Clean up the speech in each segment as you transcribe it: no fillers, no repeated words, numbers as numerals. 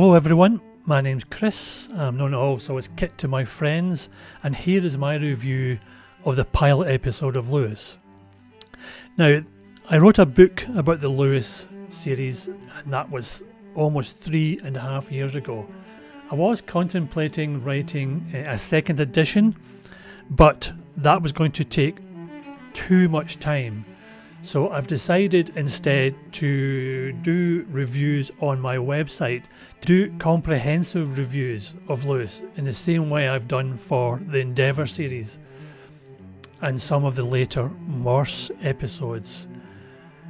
Hello everyone, my name's Chris, I'm known also as Kit to my friends, and here is my review of the pilot episode of Lewis. Now, I wrote a book about the Lewis series, and that was almost 3.5 years ago. I was contemplating writing a second edition, but that was going to take too much time. So I've decided instead to do reviews on my website, do comprehensive reviews of Lewis in the same way I've done for the Endeavour series and some of the later Morse episodes.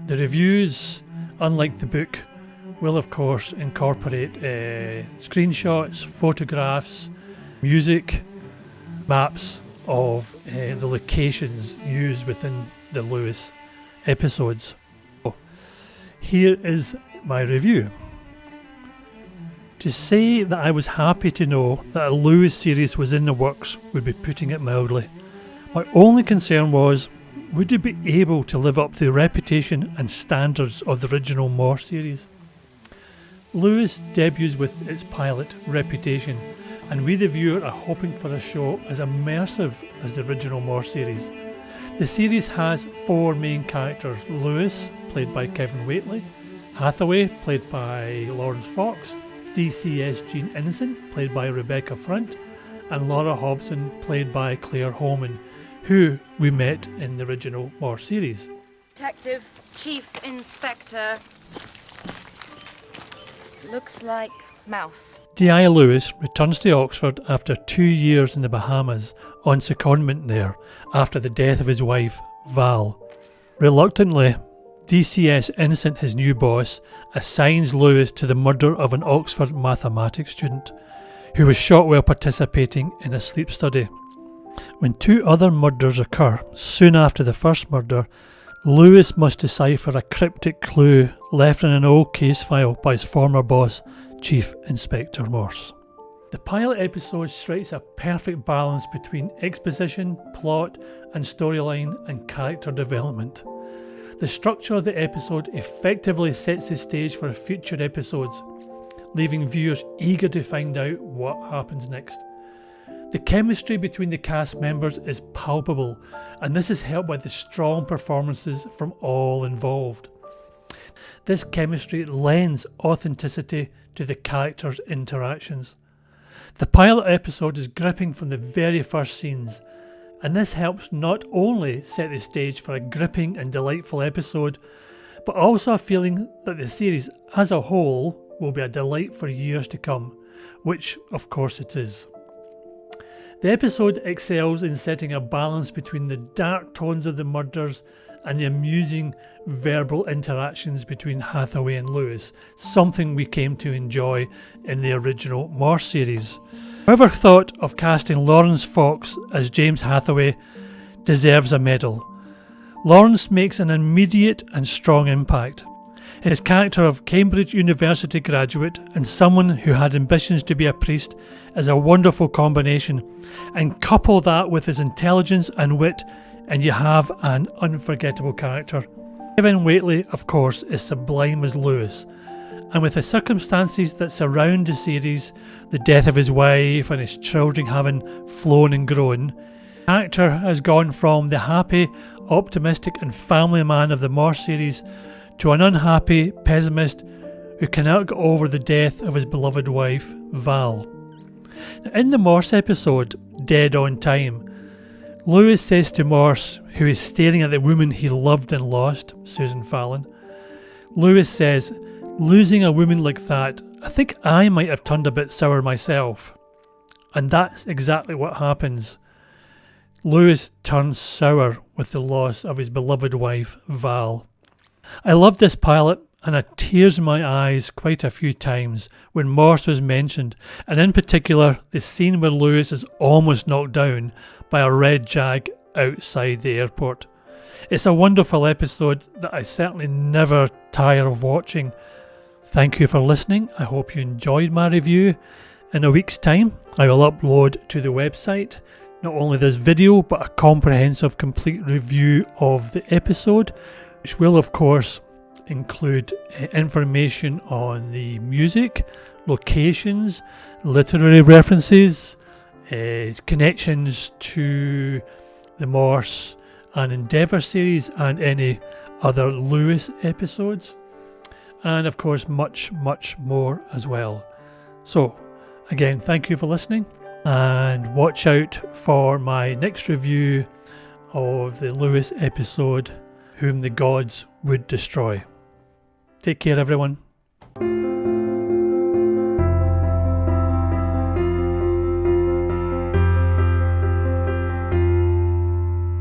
The reviews, unlike the book, will of course incorporate screenshots, photographs, music, maps of the locations used within the Lewis episodes. Here is my review. To say that I was happy to know that a Lewis series was in the works would be putting it mildly. My only concern was, would it be able to live up to the reputation and standards of the original Morse series? Lewis debuts with its pilot, Reputation, and we the viewer are hoping for a show as immersive as the original Morse series. The series has 4 main characters: Lewis, played by Kevin Whately; Hathaway, played by Laurence Fox; DCS Jean Innocent, played by Rebecca Front; and Laura Hobson, played by Claire Holman, who we met in the original Morse series. Detective, Chief Inspector. Looks like mouse. D.I. Lewis returns to Oxford after 2 years in the Bahamas on secondment there after the death of his wife, Val. Reluctantly, DCS Innocent, his new boss, assigns Lewis to the murder of an Oxford mathematics student who was shot while participating in a sleep study. When 2 other murders occur soon after the first murder, Lewis must decipher a cryptic clue left in an old case file by his former boss, Chief Inspector Morse. The pilot episode strikes a perfect balance between exposition, plot and storyline and character development. The structure of the episode effectively sets the stage for future episodes, leaving viewers eager to find out what happens next. The chemistry between the cast members is palpable, and this is helped by the strong performances from all involved. This chemistry lends authenticity to the characters' interactions. The pilot episode is gripping from the very first scenes, and this helps not only set the stage for a gripping and delightful episode, but also a feeling that the series as a whole will be a delight for years to come, which of course it is. The episode excels in setting a balance between the dark tones of the murders and the amusing verbal interactions between Hathaway and Lewis, something we came to enjoy in the original Morse series. Whoever thought of casting Laurence Fox as James Hathaway deserves a medal. Laurence makes an immediate and strong impact. His character of Cambridge University graduate and someone who had ambitions to be a priest is a wonderful combination, and couple that with his intelligence and wit and you have an unforgettable character. Kevin Whately, of course, is sublime as Lewis, and with the circumstances that surround the series, the death of his wife and his children having flown and grown, the character has gone from the happy, optimistic and family man of the Morse series to an unhappy pessimist who cannot get over the death of his beloved wife, Val. In the Morse episode, Dead on Time, Lewis says to Morse, who is staring at the woman he loved and lost, Susan Fallon, Lewis says, "Losing a woman like that, I think I might have turned a bit sour myself." And that's exactly what happens. Lewis turns sour with the loss of his beloved wife, Val. I loved this pilot, and I had tears in my eyes quite a few times when Morse was mentioned, and in particular the scene where Lewis is almost knocked down by a red jag outside the airport. It's a wonderful episode that I certainly never tire of watching. Thank you for listening. I hope you enjoyed my review. In a week's time I will upload to the website not only this video but a comprehensive complete review of the episode, which will of course include information on the music, locations, literary references, connections to the Morse and Endeavour series and any other Lewis episodes, and of course much more as well. So again, thank you for listening, and watch out for my next review of the Lewis episode Whom the Gods Would Destroy. Take care everyone.